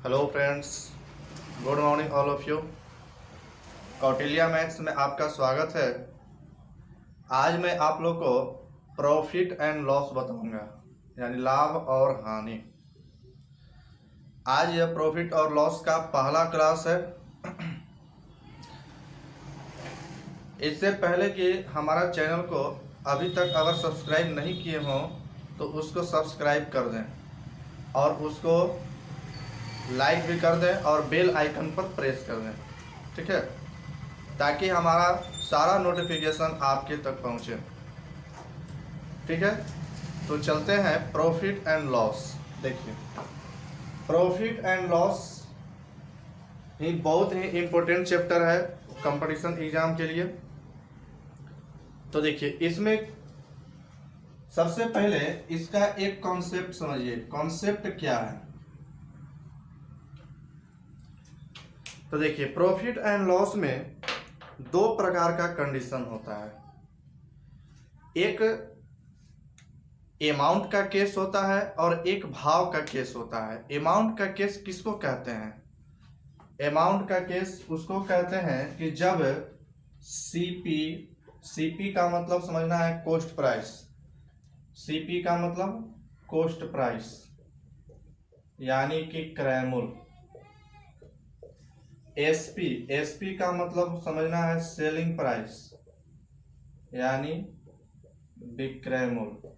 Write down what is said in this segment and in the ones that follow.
Hello friends, good morning all of you. Kautilya maths में आपका स्वागत है। आज मैं आप लोग को प्रॉफिट एंड लॉस बताऊंगा, यानी लाभ और हानि। आज यह प्रॉफिट और लॉस का पहला क्लास है। इससे पहले कि हमारा चैनल को अभी तक अगर सब्सक्राइब नहीं किए हों तो उसको सब्सक्राइब कर दें और उसको लाइक भी कर दें और बेल आइकन पर प्रेस कर दें, ठीक है, ताकि हमारा सारा नोटिफिकेशन आपके तक पहुंचे। ठीक है, तो चलते हैं प्रॉफिट एंड लॉस। देखिए, प्रॉफिट एंड लॉस ही बहुत ही इम्पोर्टेंट चैप्टर है कंपटीशन एग्जाम के लिए। तो देखिए, इसमें सबसे पहले इसका एक कॉन्सेप्ट समझिए। कॉन्सेप्ट क्या है? तो देखिए, प्रॉफिट एंड लॉस में दो प्रकार का कंडीशन होता है। एक अमाउंट का केस होता है और एक भाव का केस होता है। अमाउंट का केस किसको कहते हैं? अमाउंट का केस उसको कहते हैं कि जब सीपी का मतलब समझना है कॉस्ट प्राइस। सीपी का मतलब कॉस्ट प्राइस यानी कि क्रय मूल्य। एसपी का मतलब समझना है सेलिंग प्राइस यानी विक्रय मूल्य।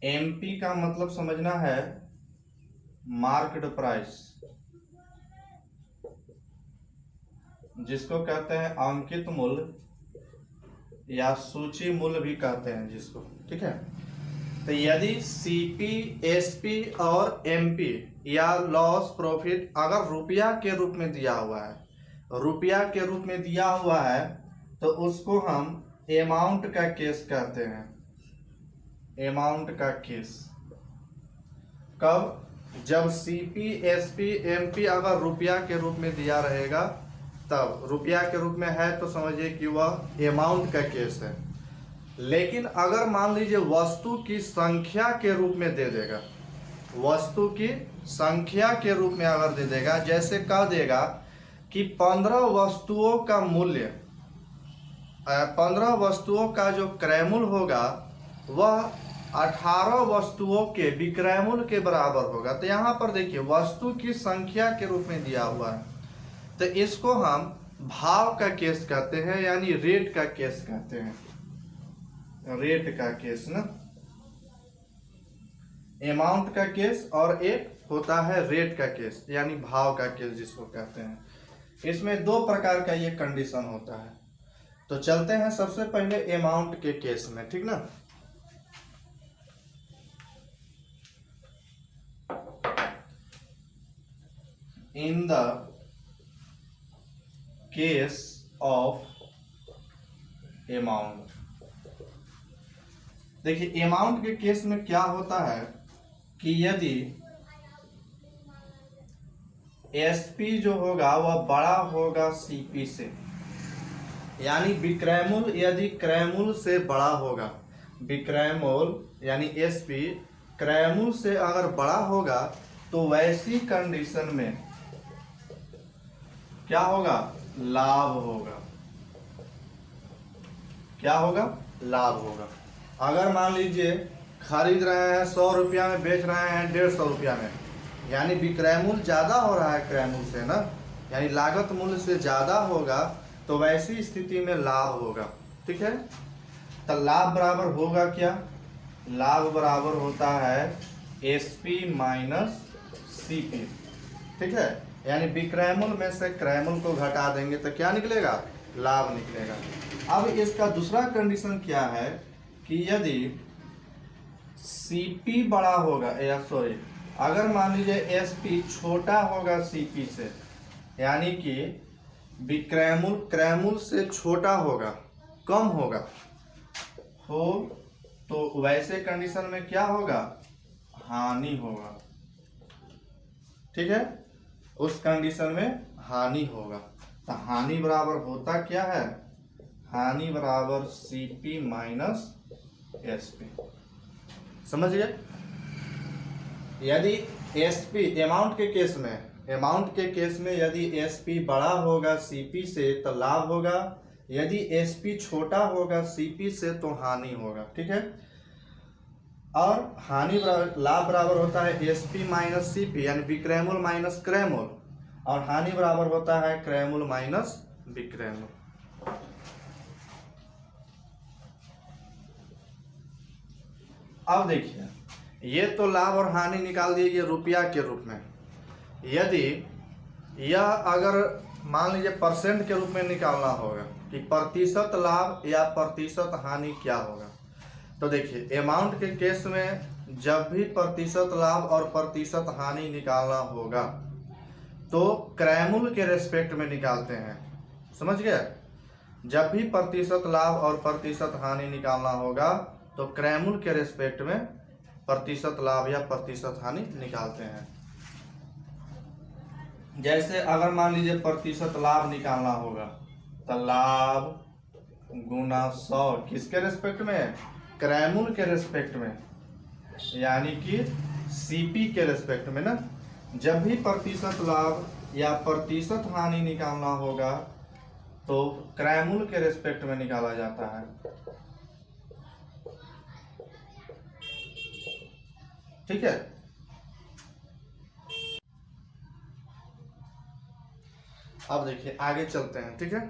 एमपी का मतलब समझना है मार्केट प्राइस, जिसको कहते हैं अंकित मूल्य या सूची मूल्य भी कहते हैं जिसको। ठीक है, तो यदि सीपी, एसपी और एमपी या लॉस प्रॉफिट अगर रुपया के रूप में दिया हुआ है, रुपया के रूप में दिया हुआ है, तो उसको हम अमाउंट का केस कहते हैं। अमाउंट का केस कब? जब सीपी, एसपी, एमपी अगर रुपया के रूप में दिया रहेगा तब। रुपया के रूप में है तो समझिए कि वह अमाउंट का केस है। लेकिन अगर मान लीजिए वस्तु की संख्या के रूप में दे देगा, वस्तु की संख्या के रूप में अगर दे देगा, जैसे कह देगा कि 15 वस्तुओं का मूल्य, 15 वस्तुओं का जो क्रय मूल्य होगा वह 18 वस्तुओं के विक्रय मूल्य के बराबर होगा। तो यहाँ पर देखिए, वस्तु की संख्या के रूप में दिया हुआ है, तो इसको हम भाव का केस कहते हैं, यानी रेट का केस कहते हैं। रेट का केस ना, अमाउंट का केस, और एक होता है रेट का केस यानी भाव का केस जिसको कहते हैं। इसमें दो प्रकार का ये कंडीशन होता है। तो चलते हैं सबसे पहले अमाउंट के केस में, ठीक ना। In the case of amount, देखिए अमाउंट के केस में क्या होता है कि यदि एसपी जो होगा वह बड़ा होगा सीपी से, यानी विक्रय मूल्य यदि क्रय मूल्य से बड़ा होगा, विक्रय मूल्य यानी एसपी क्रय मूल्य से अगर बड़ा होगा, तो वैसी कंडीशन में क्या होगा? लाभ होगा। क्या होगा? लाभ होगा। अगर मान लीजिए खरीद रहे हैं 100 रुपया में, बेच रहे हैं 150 रुपया में, यानी विक्रय मूल्य ज्यादा हो रहा है क्रय मूल्य से ना, यानी लागत मूल्य से ज्यादा होगा, तो वैसी स्थिति में लाभ होगा। ठीक है, तो लाभ बराबर होगा क्या? लाभ बराबर होता है एसपी माइनस सीपी। ठीक है, यानी विक्रय मूल्य में से क्रय मूल्य को घटा देंगे तो क्या निकलेगा? लाभ निकलेगा। अब इसका दूसरा कंडीशन क्या है कि यदि सीपी बड़ा होगा, या सॉरी, अगर मान लीजिए एसपी छोटा होगा सीपी से, यानी कि विक्रय मूल्य क्रय मूल्य से छोटा होगा, कम होगा हो, तो वैसे कंडीशन में क्या होगा? हानि होगा। ठीक है, उस कंडीशन में हानि होगा। तो हानि बराबर होता क्या है? हानि बराबर सीपी माइनस एसपी। समझ गए? यदि एसपी अमाउंट के केस में यदि एसपी बड़ा होगा सीपी से तो लाभ होगा, यदि एसपी छोटा होगा सीपी से तो हानि होगा। ठीक है, और हानि लाभ बराबर होता है एसपी माइनस सीपी यानी विक्रयमूल्य माइनस क्रयमूल्य, और हानि बराबर होता है क्रयमूल्य माइनस विक्रयमूल्य। अब देखिए, ये तो लाभ और हानि निकाल दिए ये रुपया के रूप में। यदि यह अगर मान लीजिए परसेंट के रूप में निकालना होगा कि प्रतिशत लाभ या प्रतिशत हानि क्या होगा, तो देखिए अमाउंट के केस में जब भी प्रतिशत लाभ और प्रतिशत हानि निकालना होगा तो क्रयमूल्य के रेस्पेक्ट में निकालते हैं। समझ गए? जब भी प्रतिशत लाभ और प्रतिशत हानि निकालना होगा तो क्रयमूल्य के रेस्पेक्ट में प्रतिशत लाभ या प्रतिशत हानि निकालते हैं। जैसे अगर मान लीजिए प्रतिशत लाभ निकालना होगा तो लाभ गुना 100 किसके रेस्पेक्ट में? क्रयमूल्य के रेस्पेक्ट में, यानी कि सीपी के रेस्पेक्ट में ना। जब भी प्रतिशत लाभ या प्रतिशत हानि निकालना होगा तो क्रयमूल्य के रेस्पेक्ट में निकाला जाता है। ठीक है, अब देखिए आगे चलते हैं। ठीक है,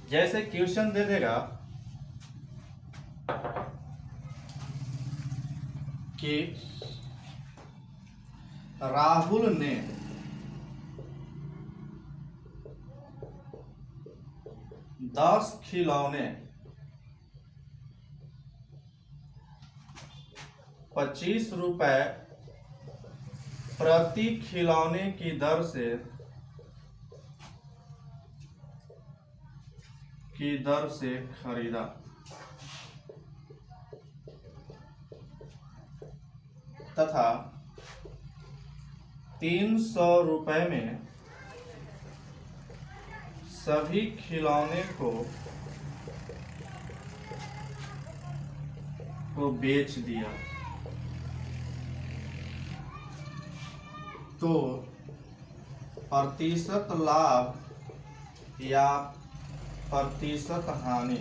जैसे क्वेश्चन दे देगा कि राहुल ने 10 खिलौने 25 रुपए प्रति खिलौने की दर से खरीदा, तथा 300 रुपए में सभी खिलौने को बेच दिया, तो प्रतिशत लाभ या प्रतिशत हानि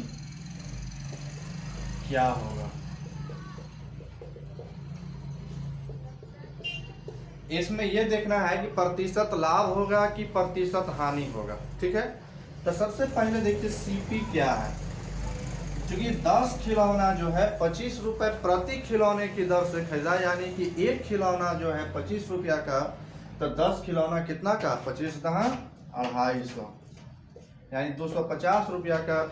क्या होगा? इसमें यह देखना है कि प्रतिशत लाभ होगा कि प्रतिशत हानि होगा। ठीक है, तो सबसे पहले देखते सीपी क्या है। क्योंकि 10 खिलौना जो है 25 रुपए प्रति खिलौने की दर से खरीदा, यानी कि एक खिलौना जो है 25 रुपया का, तो 10 खिलौना कितना का? 25 कहाँ? 250, यानी 250 रुपया का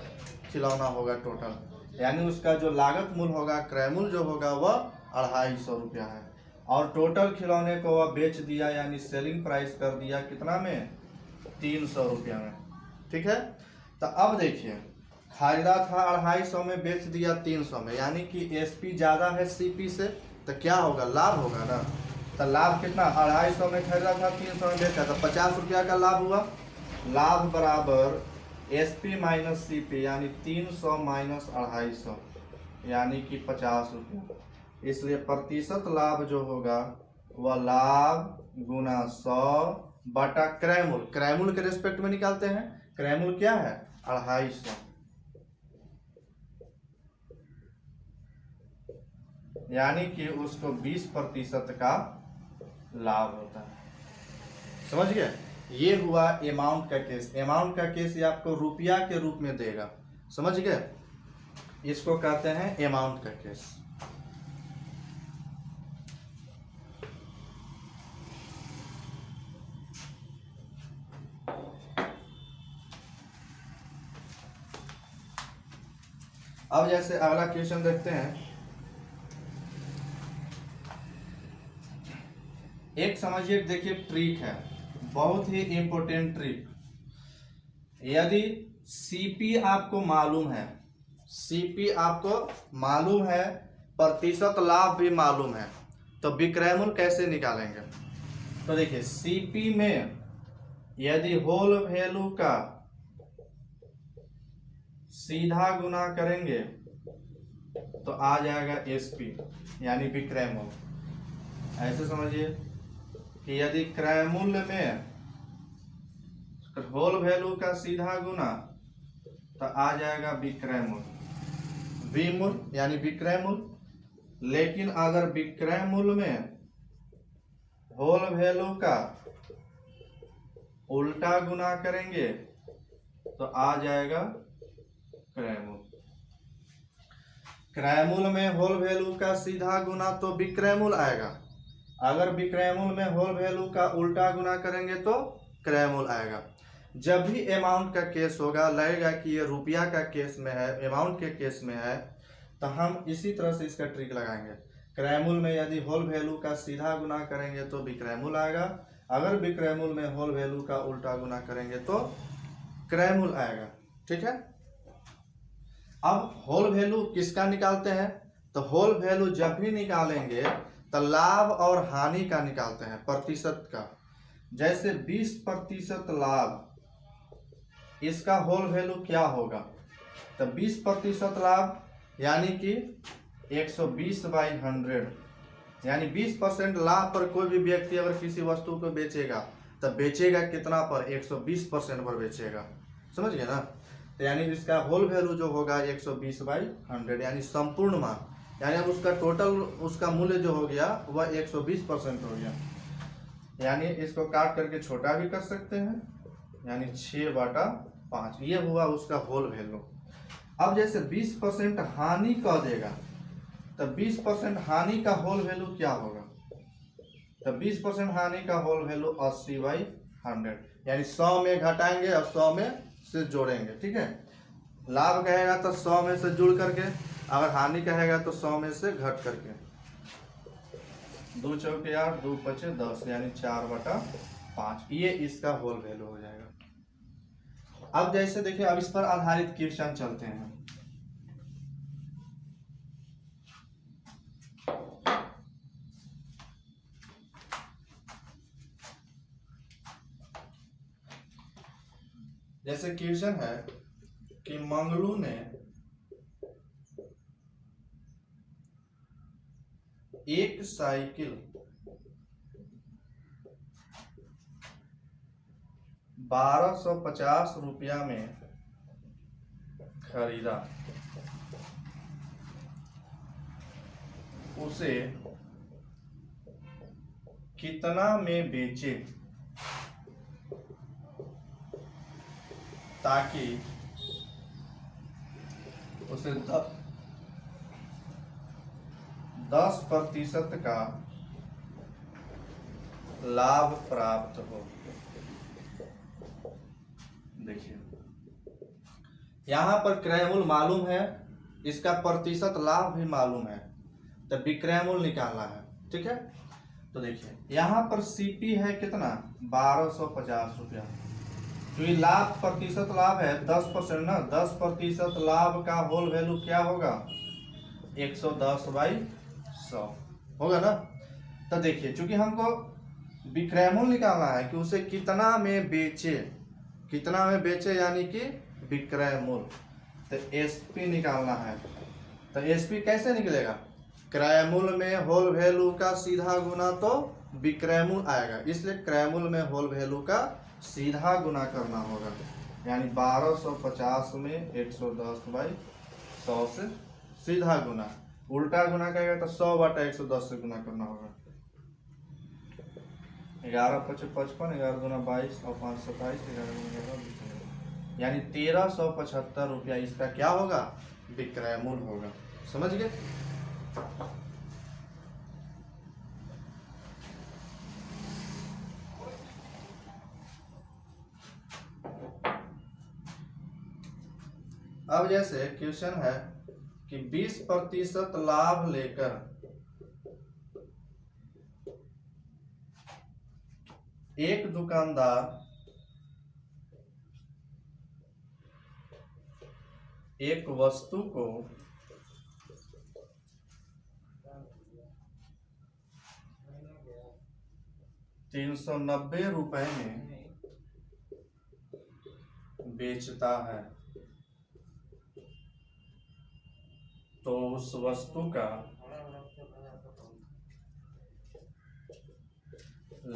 खिलौना होगा टोटल। यानी उसका जो लागत मूल्य होगा, क्रयमूल्य जो होगा वह 250 रुपया है, और टोटल खिलौने को वह बेच दिया, यानी सेलिंग प्राइस कर दिया कितना में? 300 रुपया में। ठीक है, तो अब देखिए खरीदा था 250 में, बेच दिया 300 में, यानी कि एसपी ज्यादा है सीपी से, तो क्या होगा? लाभ होगा ना। तो लाभ कितना? 250 में खरीदा था, 300 में बेचा, तो 50 रुपया का लाभ हुआ। लाभ बराबर एसपी माइनस सीपी, यानी 300 माइनस 250, यानी कि 50 रुपया। इसलिए प्रतिशत लाभ जो होगा वह लाभ गुना 100 बटा क्रयमूल्य। क्रयमूल्य के रेस्पेक्ट में निकालते हैं। क्रयमूल्य क्या है? 250, यानी कि उसको 20% का लाभ होता है। समझ गए? ये हुआ अमाउंट का केस। अमाउंट का केस ये आपको रुपया के रूप में देगा। समझ गए? इसको कहते हैं अमाउंट का केस। अब जैसे अगला क्वेश्चन देखते हैं। एक समझिए, देखिए ट्रिक है, बहुत ही इंपॉर्टेंट ट्रिक। यदि सीपी आपको मालूम है, सीपी आपको मालूम है, प्रतिशत लाभ भी मालूम है, तो विक्रयमूल्य कैसे निकालेंगे? तो देखिए सीपी में यदि होल वैल्यू का सीधा गुना करेंगे तो आ जाएगा एसपी यानी विक्रय मूल्य। ऐसे समझिए कि यदि क्रय मूल्य में होल वैल्यू का सीधा गुना तो आ जाएगा विक्रय मूल्य, वी मूल्य यानी विक्रय मूल्य। लेकिन अगर विक्रय मूल्य में होल वैल्यू का उल्टा गुना करेंगे तो आ जाएगा क्रय मूल्य। क्रय मूल्य में होल वैल्यू का सीधा गुना तो विक्रय मूल्य आएगा, अगर विक्रय मूल्य में होल वैल्यू का उल्टा गुना करेंगे तो क्रय मूल्य आएगा। जब भी अमाउंट का केस होगा, लगेगा कि ये रुपया का केस में है, अमाउंट के केस में है, तो हम इसी तरह से इसका ट्रिक लगाएंगे। क्रय मूल्य में यदि होल वैल्यू का सीधा गुना करेंगे तो विक्रय मूल्य आएगा, अगर विक्रय मूल्य में होल वैल्यू का उल्टा गुना करेंगे तो क्रय मूल्य आएगा। ठीक है। अब होल वैल्यू किसका निकालते हैं? तो होल वैल्यू जब भी निकालेंगे तो लाभ और हानि का निकालते हैं, प्रतिशत का। जैसे 20% लाभ, इसका होल वैल्यू क्या होगा? तो 20% लाभ यानी कि 120/100, यानी 20% लाभ पर कोई भी व्यक्ति अगर किसी वस्तु को बेचेगा तो बेचेगा कितना पर? 120% पर बेचेगा। समझ गए ना? तो यानी इसका होल वैल्यू जो होगा 120/100 यानी संपूर्ण मान, यानी अब उसका टोटल उसका मूल्य जो हो गया वह 120% हो गया। यानी इसको काट करके छोटा भी कर सकते हैं, यानी 6/5, ये हुआ उसका होल वैल्यू। अब जैसे 20% हानि कह देगा तो 20% हानि का होल वैल्यू क्या होगा? तो 20% हानि का होल वैल्यू 80/100, यानी 100 में घटाएंगे और 100 में से जोड़ेंगे। ठीक है। लाभ कहेगा तो 100 में से जुड़ करके, अगर हानि कहेगा तो 100 में से घट करके। 2 चौके 8, 2 पचे 10, यानी 4/5, ये इसका होल वैल्यू हो जाएगा। अब जैसे देखिए, अब इस पर आधारित क्वेश्चन चलते हैं। जैसे क्वेश्चन है कि मंगलू ने एक साइकिल 1250 रुपया में खरीदा, उसे कितना में बेचे ताकि उसे 10% का लाभ प्राप्त हो। देखिए, यहां पर क्रय मूल्य मालूम है, इसका प्रतिशत लाभ भी मालूम है, तो विक्रय मूल्य निकालना है। ठीक है। तो देखिए, यहां पर सीपी है कितना? 1250 रुपया। तो ये लाभ प्रतिशत लाभ है 10% ना, 10% लाभ का होल वैल्यू क्या होगा? 110/100 होगा ना। तो देखिए, चूंकि हमको विक्रय मूल्य निकालना है कि उसे कितना में बेचे, कितना में बेचे यानी कि विक्रय मूल्य, तो एसपी निकालना है। तो एसपी कैसे निकलेगा? क्रय मूल्य में होल वैल्यू का सीधा गुना तो विक्रय मूल्य आएगा, इसलिए क्रय मूल्य में होल वैल्यू का सीधा गुना करना होगा, यानी 1250 में 110/100 से सीधा गुना। उल्टा गुना करेगा तो 100/110 से गुना करना होगा। 11 × 5 = 55, 11 × 2 = 22 और 5 × 27, 11 × 11 = 22, यानी 1375 रुपया इसका क्या होगा? विक्रय मूल्य होगा। समझ गए? अब जैसे क्वेश्चन है कि 20% लाभ लेकर एक दुकानदार एक वस्तु को 390 रुपए में बेचता है, तो उस वस्तु का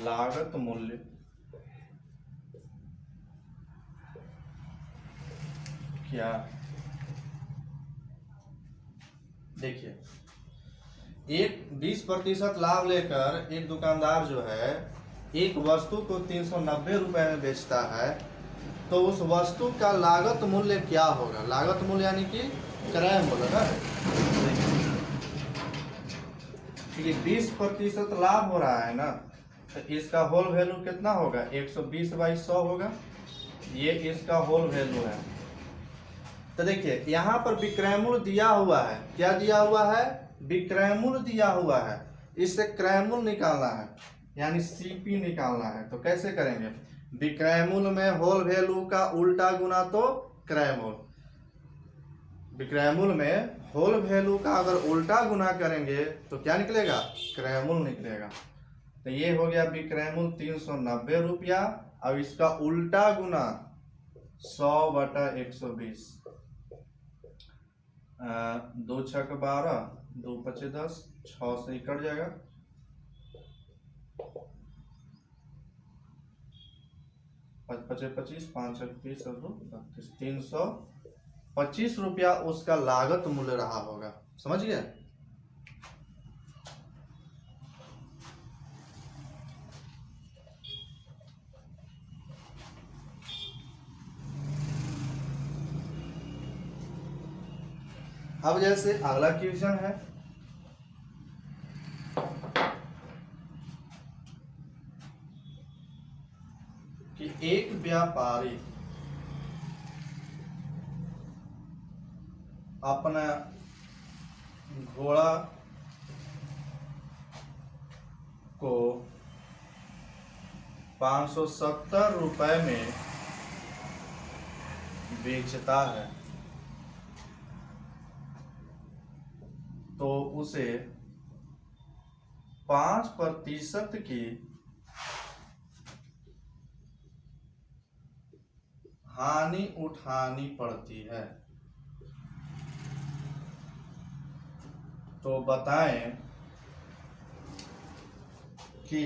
लागत मूल्य क्या। देखिए, एक 20% लाभ लेकर एक दुकानदार जो है एक वस्तु को 390 रुपए में बेचता है, तो उस वस्तु का लागत मूल्य क्या होगा। लागत मूल्य यानी कि क्रय मूल्य ना। देखिए 20% लाभ हो रहा है ना, तो इसका होल वैल्यू कितना होगा, 120/100 होगा। ये इसका होल वैल्यू है। तो देखिए यहाँ पर विक्रय मूल्य दिया हुआ है। क्या दिया हुआ है, विक्रय मूल्य दिया हुआ है। इससे क्रय मूल्य निकालना है, यानी सीपी निकालना है। तो कैसे करेंगे, विक्रय मूल्य में होल वैल्यू का उल्टा गुना तो क्रय मूल्य। विक्रय मूल्य में होल वैल्यू का अगर उल्टा गुना करेंगे तो क्या निकलेगा, क्रय मूल्य निकलेगा। तो ये हो गया विक्रय मूल्य 390 रुपया। अब इसका उल्टा गुना 100/120। 2 छक 12, 2 पचे 10, 6 से कट जाएगा। 5 पचे 25, 5 छक 20 और 2 32, 325 रुपया उसका लागत मूल्य रहा होगा। समझ गए। अब जैसे अगला क्वेश्चन है कि एक व्यापारी अपना घोड़ा को 570 रुपए में बेचता है, तो उसे 5% की हानि उठानी पड़ती है। तो बताएं कि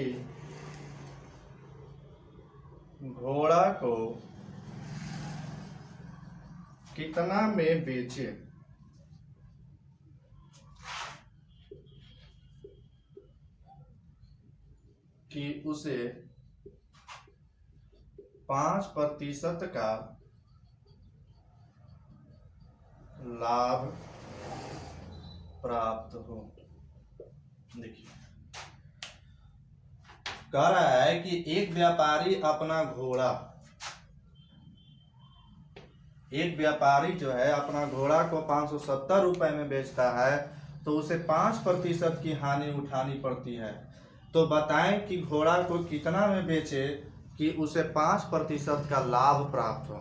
घोड़ा को कितना में बेचे। कि उसे 5% का लाभ प्राप्त हो। देखिए कह रहा है कि एक व्यापारी जो है अपना घोड़ा को 570 रुपए में बेचता है, तो उसे 5% की हानि उठानी पड़ती है। तो बताएं कि घोड़ा को कितना में बेचे कि उसे 5% का लाभ प्राप्त हो।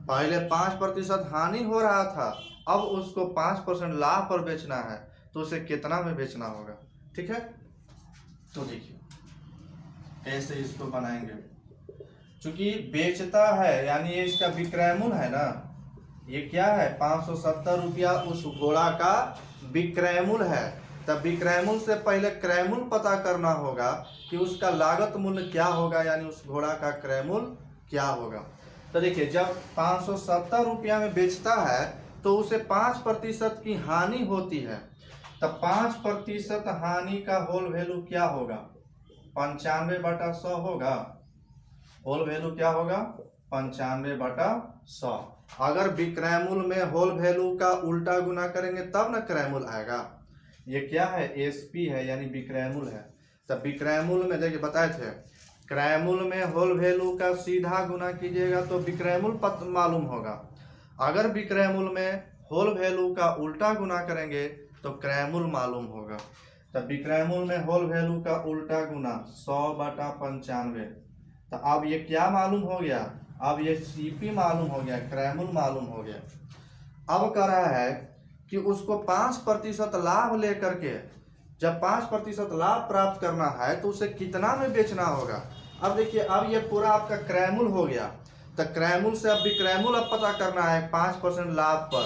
पहले 5% हानि हो रहा था, अब उसको 5% लाभ पर बेचना है, तो उसे कितना में बेचना होगा। ठीक है, तो देखिए कैसे इसको बनाएंगे। चूंकि बेचता है यानी ये इसका विक्रय मूल्य है ना, ये क्या है 570 रुपया उस घोड़ा का विक्रय मूल्य है। तब विक्रय मूल्य से पहले क्रय मूल्य पता करना होगा कि उसका लागत मूल्य क्या होगा, यानी उस घोड़ा का क्रय मूल्य क्या होगा। तो देखिए जब 570 रुपया में बेचता है तो उसे 5% की हानि होती है। तब 5% हानि का होल वैल्यू क्या होगा, 95/100 होगा। होल वैल्यू क्या होगा, 95/100। अगर विक्रय मूल्य में होल वैल्यू का उल्टा गुना करेंगे तब ना क्रय मूल्य आएगा। ये क्या है, एसपी है यानी विक्रय मूल्य है। तब विक्रय मूल्य में देखिए बताए थे, क्रय मूल्य में होल वैल्यू का सीधा गुना कीजिएगा तो विक्रय मूल्य मालूम होगा। अगर विक्रय मूल्य में होल वैल्यू का उल्टा गुना करेंगे तो क्रय मूल्य मालूम होगा। तब विक्रय मूल्य में होल वैल्यू का उल्टा गुना 100/95। तो अब ये क्या मालूम हो गया, अब ये सीपी मालूम हो गया, क्रय मूल्य मालूम हो गया। अब कह रहा है कि उसको 5% लाभ लेकर के, जब 5% लाभ प्राप्त करना है तो उसे कितना में बेचना होगा। अब देखिए अब ये पूरा आपका क्रय मूल्य हो गया। तो क्रय मूल्य से अब विक्रय मूल्य अब पता करना है 5% लाभ पर।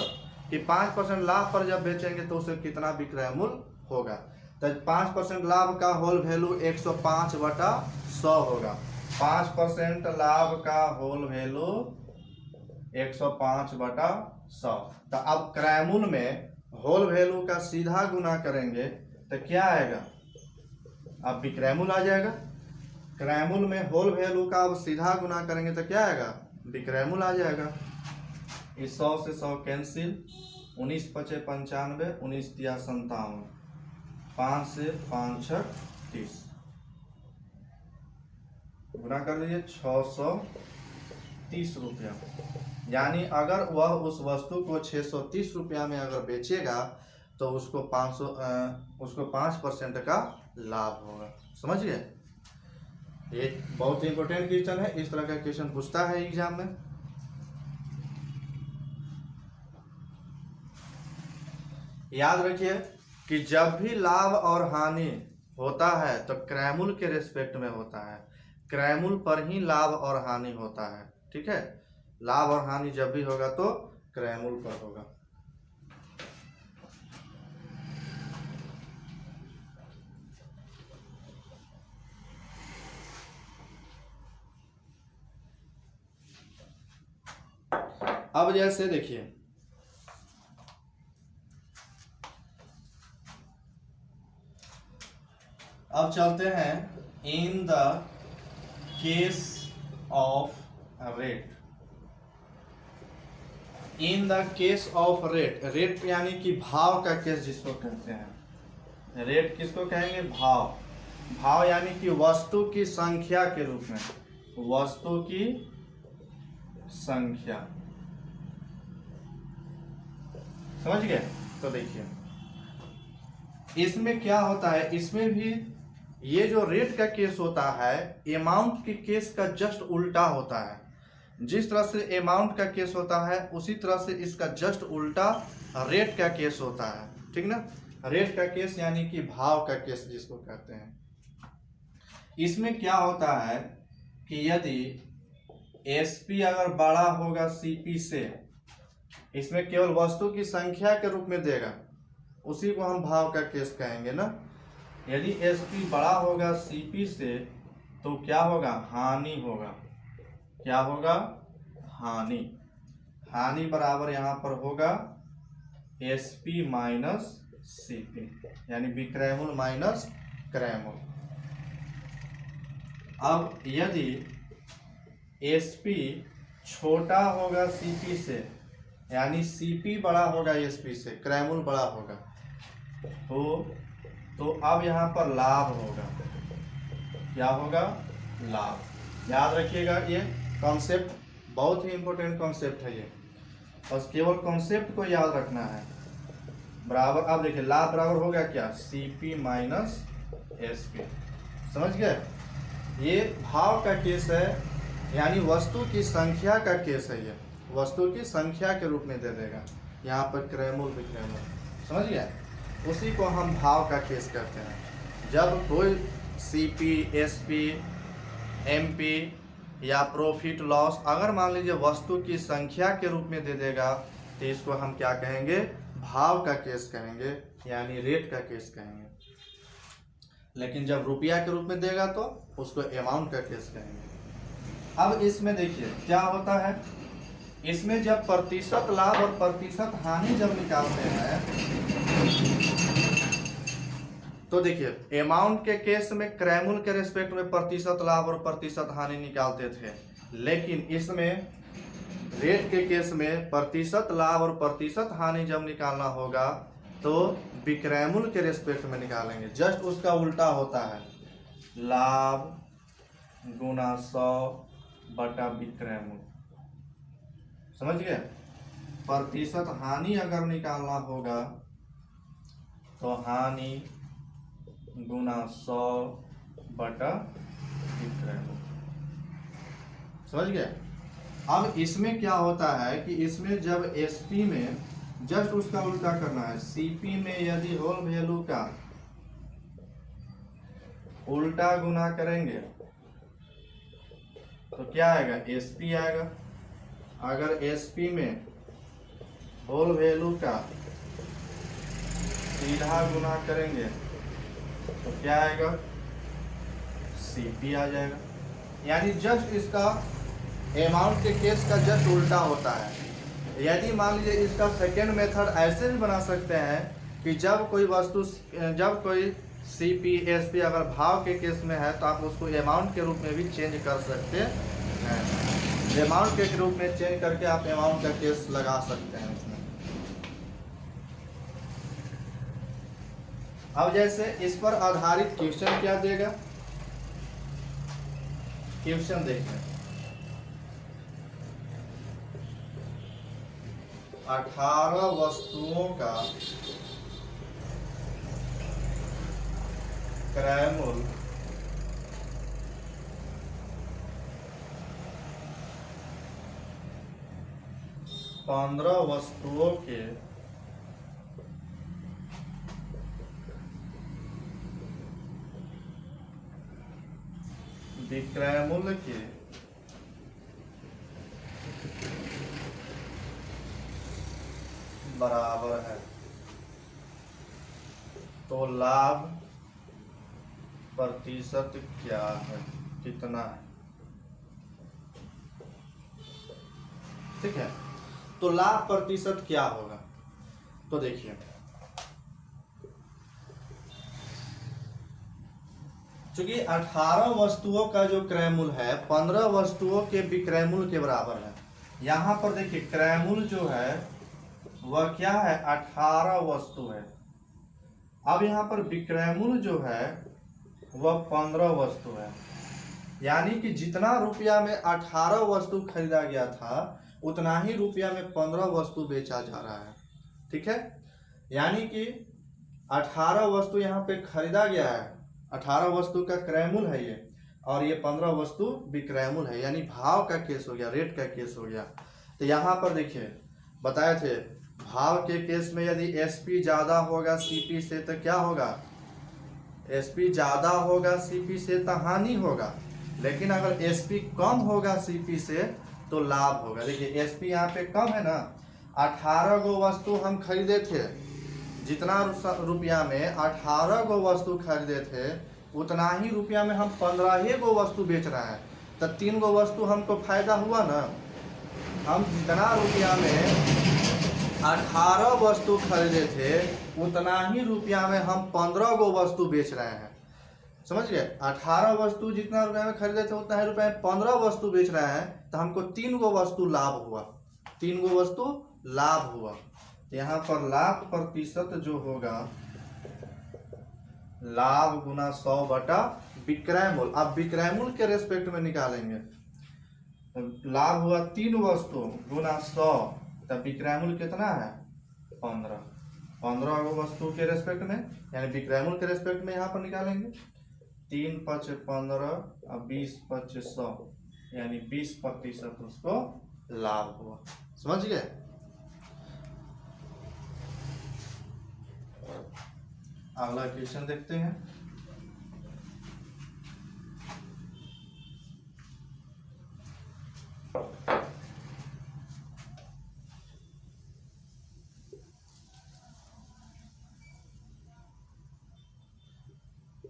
कि 5% लाभ पर जब बेचेंगे तो उसे कितना विक्रय मूल्य होगा। तो 5% लाभ का होल वैल्यू 105/100 होगा। 5% लाभ का होल वैल्यू 105/100। तो अब क्रय मूल्य में होल वैल्यू का सीधा गुना करेंगे तो क्या आएगा, अब विक्रय मूल्य आ जाएगा। क्रय मूल्य में होल वैल्यू का अब सीधा गुना करेंगे तो क्या आएगा, विक्रय मूल्य आ जाएगा। इस 100 से 100 कैंसिल, 19 × 5 = 95, 19 × 3 = 57, 5 से 5 × 6 = 30, गुना कर दीजिए 630 रुपया। यानी अगर वह उस वस्तु को 630 रुपया में अगर बेचेगा तो उसको 5% का लाभ होगा। समझ गए, ये बहुत ही इंपॉर्टेंट क्वेश्चन है। इस तरह का क्वेश्चन पूछता है एग्जाम में। याद रखिए कि जब भी लाभ और हानि होता है तो क्रय मूल्य के रेस्पेक्ट में होता है। क्रय मूल्य पर ही लाभ और हानि होता है। ठीक है, लाभ और हानि जब भी होगा तो क्रय मूल्य पर होगा। अब जैसे देखिए, अब चलते हैं in the case of rate. In the case of rate, rate यानी कि भाव का केस जिसको कहते हैं। रेट किसको कहेंगे, भाव। भाव यानी कि वस्तु की संख्या के रूप में, वस्तु की संख्या। समझ गए। तो देखिए इसमें क्या होता है, इसमें भी ये जो रेट का केस होता है अमाउंट के केस का जस्ट उल्टा होता है। जिस तरह से अमाउंट का केस होता है उसी तरह से इसका जस्ट उल्टा रेट का केस होता है। ठीक ना, रेट का केस यानी कि भाव का केस जिसको कहते हैं। इसमें क्या होता है कि यदि एसपी अगर बड़ा होगा सीपी से, इसमें केवल वस्तु की संख्या के रूप में देगा, उसी को हम भाव का केस कहेंगे ना। यदि एसपी बड़ा होगा सीपी से तो क्या होगा, हानि होगा। क्या होगा, हानि। हानि बराबर यहां पर होगा एसपी माइनस सीपी, यानी विक्रय मूल्य माइनस क्रय मूल्य। अब यदि एसपी छोटा होगा सीपी से, यानी सीपी बड़ा होगा एसपी से, क्रय मूल्य बड़ा होगा, तो अब यहाँ पर लाभ होगा। क्या होगा, लाभ। याद रखिएगा ये कॉन्सेप्ट बहुत ही इंपॉर्टेंट कॉन्सेप्ट है ये, बस केवल कॉन्सेप्ट को याद रखना है। बराबर, अब देखिए लाभ बराबर होगा क्या, सीपी माइनस एसपी। समझ गए, ये भाव का केस है, यानी वस्तु की संख्या का केस है। ये वस्तु की संख्या के रूप में दे देगा, यहाँ पर क्रय मूल्य विक्रय मूल्य। समझ गया, उसी को हम भाव का केस कहते हैं। जब कोई सीपी, एसपी, एमपी या प्रॉफिट लॉस अगर मान लीजिए वस्तु की संख्या के रूप में दे देगा तो इसको हम क्या कहेंगे, भाव का केस कहेंगे, यानी रेट का केस कहेंगे। लेकिन जब रुपया के रूप में देगा तो उसको अमाउंट का केस कहेंगे। अब इसमें देखिए क्या होता है, इसमें जब प्रतिशत लाभ और प्रतिशत हानि जब निकालते हैं तो देखिए अमाउंट के केस में क्रय मूल्य के रेस्पेक्ट में प्रतिशत लाभ और प्रतिशत हानि निकालते थे, लेकिन इसमें रेट के केस में प्रतिशत लाभ और प्रतिशत हानि जब निकालना होगा तो विक्रय मूल्य के रेस्पेक्ट में निकालेंगे। जस्ट उसका उल्टा होता है, लाभ गुना 100 बटा विक्रय मूल्य। समझ गए, प्रतिशत हानि अगर निकालना होगा तो हानि गुना 100 बटा विक्रय मूल्य। समझ गए। अब इसमें क्या होता है कि इसमें जब एसपी में जस्ट उसका उल्टा करना है, सीपी में यदि होल वैल्यू का उल्टा गुना करेंगे तो क्या आएगा, एसपी आएगा। अगर एसपी में होल वैल्यू का सीधा गुना करेंगे तो क्या आएगा, सीपी आ जाएगा। यानी जस्ट इसका अमाउंट के केस का जस्ट उल्टा होता है। यदि मान लीजिए इसका सेकेंड मेथड ऐसे भी बना सकते हैं कि जब कोई सीपी एसपी अगर भाव के केस में है तो आप उसको अमाउंट के रूप में भी चेंज कर सकते हैं। अमाउंट के रूप में चेंज करके आप अमाउंट का केस लगा सकते हैं इसमें। अब जैसे इस पर आधारित क्वेश्चन क्या देगा, क्वेश्चन देखें। 18 वस्तुओं का क्रय मूल्य 15 वस्तुओं के विक्रय मूल्य के बराबर है, तो लाभ प्रतिशत क्या है, कितना है। ठीक है, तो लाभ प्रतिशत क्या होगा, तो देखिए चूंकि 18 वस्तुओं का जो क्रय मूल्य है 15 वस्तुओं के विक्रय मूल्य के बराबर है। यहाँ पर देखिए क्रय मूल्य जो है वह क्या है, 18 वस्तु है। अब यहाँ पर विक्रय मूल्य जो है वह 15 वस्तु है। यानी कि जितना रुपया में 18 वस्तु खरीदा गया था उतना ही रुपया में 15 वस्तु बेचा जा रहा है। ठीक है, यानी कि 18 वस्तु यहाँ पे खरीदा गया है, 18 वस्तु का क्रय मूल्य है ये, और ये 15 वस्तु विक्रय मूल्य है, यानी भाव का केस हो गया, रेट का केस हो गया। तो यहाँ पर देखिए बताए थे भाव के केस में यदि एसपी ज्यादा होगा सीपी से तो क्या होगा, एसपी ज्यादा होगा सीपी से तो हानि होगा, लेकिन अगर एसपी कम होगा सीपी से तो लाभ होगा। देखिए एसपी यहाँ पे कम है ना, 18 गो वस्तु हम खरीदे थे, जितना रुपया में 18 गो वस्तु खरीदे थे उतना ही रुपया में हम 15 गो वस्तु बेच रहे हैं, तो 3 गो वस्तु हमको फायदा हुआ ना। हम जितना रुपया में 18 वस्तु खरीदे थे उतना ही रुपया में हम 15 गो वस्तु बेच रहे हैं, समझ गए। 18 वस्तु जितना रुपया में खरीदे थे उतना ही रुपया में 15 वस्तु बेच रहे हैं, तो हमको 3 गो वस्तु लाभ हुआ, 3 गो वस्तु लाभ हुआ। यहाँ पर लाभ प्रतिशत जो होगा लाभ गुना 100 बटा विक्रय मूल्य। अब विक्रय मूल्य के रेस्पेक्ट में निकालेंगे, लाभ हुआ 3 वस्तु गुना 100, तब विक्रय मूल्य कितना है 15 गो वस्तु के रेस्पेक्ट में, यानी विक्रय मूल्य के रेस्पेक्ट में यहाँ पर निकालेंगे। 3 5 15 और 20 5 100, यानी 20% उसको लाभ हुआ, समझ गए। अगला क्वेश्चन देखते हैं।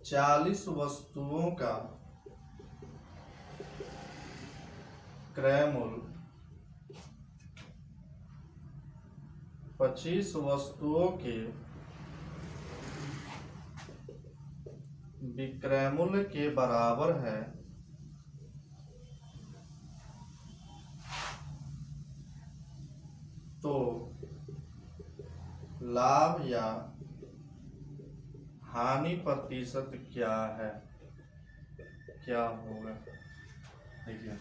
चालीस वस्तुओं का क्रय मूल्य 25 वस्तुओं के विक्रय मूल्य के बराबर है, तो लाभ या हानि प्रतिशत क्या है, क्या होगा। देखिए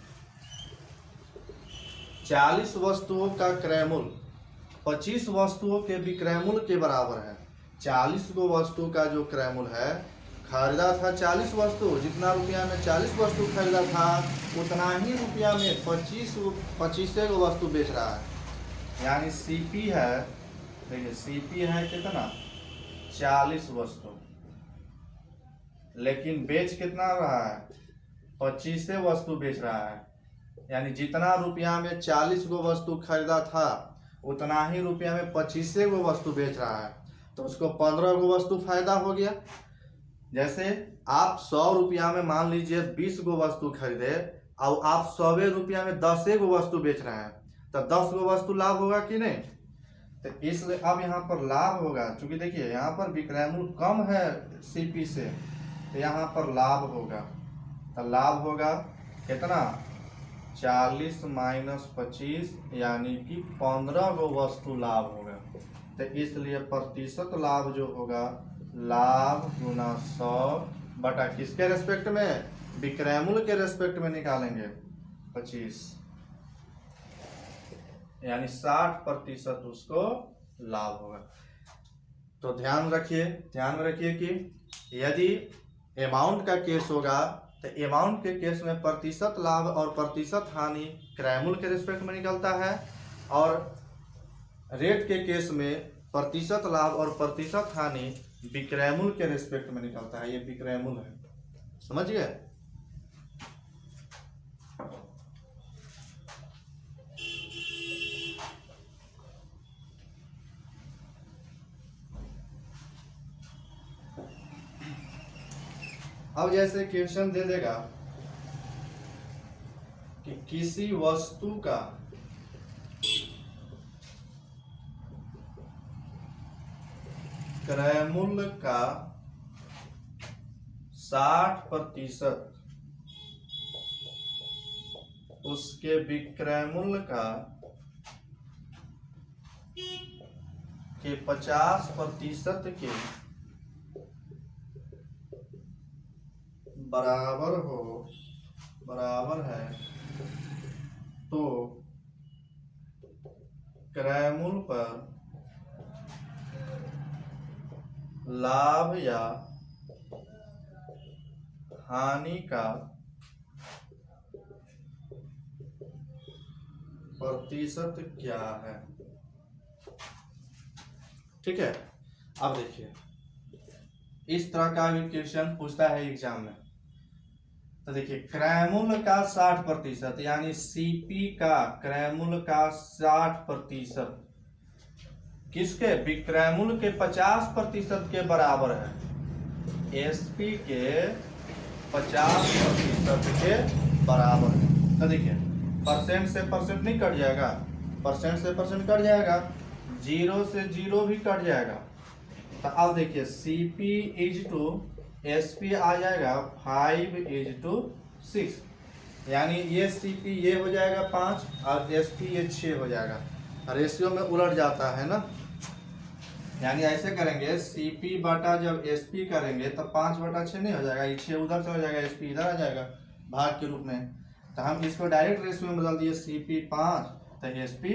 40 वस्तुओं का क्रय मूल्य 25 वस्तुओं के विक्रय मूल्य के बराबर है। 40 गो वस्तु का जो क्रय मूल्य है, खरीदा था 40 वस्तु, जितना रुपया में 40 वस्तु खरीदा था उतना ही रुपया में 25 गो वस्तु बेच रहा है, यानी सीपी है। देखिए सीपी है कितना 40 वस्तु, लेकिन बेच कितना रहा है 25 वस्तु बेच रहा है, यानी जितना रुपया में 40 गो वस्तु खरीदा था उतना ही रुपया में 25 गो वस्तु बेच रहा है, तो उसको 15 गो वस्तु फायदा हो गया। जैसे आप 100 रुपया में मान लीजिए 20 गो वस्तु खरीदे और आप 100 रुपया में 10 गो वस्तु बेच रहे हैं, तो 10 गो वस्तु लाभ होगा कि नहीं? तो इसलिए अब यहाँ पर लाभ होगा, क्योंकि देखिए यहाँ पर विक्रय मूल्य कम है सीपी से, तो यहाँ पर लाभ होगा। तो लाभ होगा कितना? 40 माइनस 25 यानी कि 15 गो वस्तु लाभ होगा। तो इसलिए प्रतिशत लाभ जो होगा, लाभ गुना 100 बटा किसके रेस्पेक्ट में? विक्रय मूल्य के रेस्पेक्ट में निकालेंगे 25, यानी 60% उसको लाभ होगा। तो ध्यान में रखिए कि यदि अमाउंट का केस होगा तो अमाउंट के केस में प्रतिशत लाभ और प्रतिशत हानि क्रय मूल्य के रिस्पेक्ट में निकलता है, और रेट के केस में प्रतिशत लाभ और प्रतिशत हानि विक्रय मूल्य के रिस्पेक्ट में निकलता है। ये विक्रय मूल्य है, समझ गए? अब जैसे क्वेश्चन दे देगा कि किसी वस्तु का क्रय मूल्य का 60% उसके विक्रय मूल्य का के 50% के बराबर है, तो क्रय मूल्य पर लाभ या हानि का प्रतिशत क्या है? ठीक है। अब देखिए इस तरह का भी क्वेश्चन पूछता है एग्जाम में। तो देखिए क्रय मूल्य का 60% यानी सीपी का क्रय मूल्य का 60% किसके? विक्रय मूल्य के 50% के बराबर है। एसपी के 50% के बराबर है। तो देखिए परसेंट से परसेंट नहीं कट जाएगा, परसेंट से परसेंट कट जाएगा, 0 से 0 भी कट जाएगा। तो अब देखिए CP इज टू SP आ जाएगा 5:6, यानी ये CP ये हो जाएगा 5 और SP ये 6 हो जाएगा। रेशियो में उलट जाता है ना, यानी ऐसे करेंगे CP बटा जब SP करेंगे तो 5/6 नहीं हो जाएगा, ये 6 उधर से हो जाएगा, SP इधर आ जाएगा भाग के रूप में। तो हम इसको डायरेक्ट रेशियो में बदल दिए, CP 5 तो SP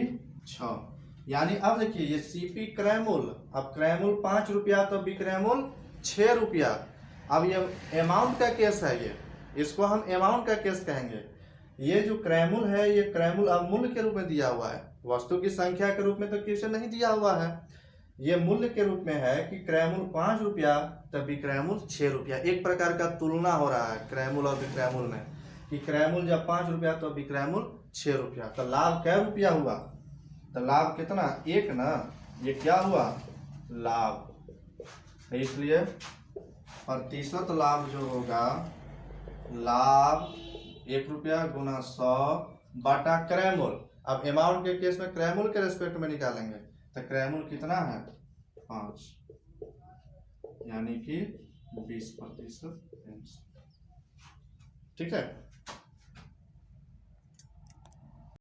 6, यानी अब देखिए ये CP क्रय मूल्य, अब क्रय मूल्य 5 रुपया तो विक्रय मूल्य 6 रुपया। अब ये अमाउंट का केस है, ये इसको हम अमाउंट का केस कहेंगे। ये जो क्रय मूल्य है ये क्रय मूल्य अब मूल्य के रूप में दिया हुआ है, वस्तु की संख्या के रूप में तो क्वेश्चन नहीं दिया हुआ है। ये मूल्य के रूप में है कि क्रय मूल्य 5 रुपया तब विक्रय मूल्य 6 रुपया। एक प्रकार का तुलना हो रहा है क्रय मूल्य और विक्रय मूल्य में, कि क्रय मूल्य जब 5 रुपया तो विक्रय मूल्य 6 रुपया। तो लाभ क्या रुपया हुआ? तो लाभ कितना? 1 ना, ये क्या हुआ? लाभ। तो इसलिए प्रतिशत लाभ जो होगा, लाभ 1 रुपया गुना 100 बटा क्रय मूल्य। अब अमाउंट के केस में क्रय मूल्य के रेस्पेक्ट में निकालेंगे, तो क्रय मूल्य कितना है? 5, यानी कि 20%। ठीक है।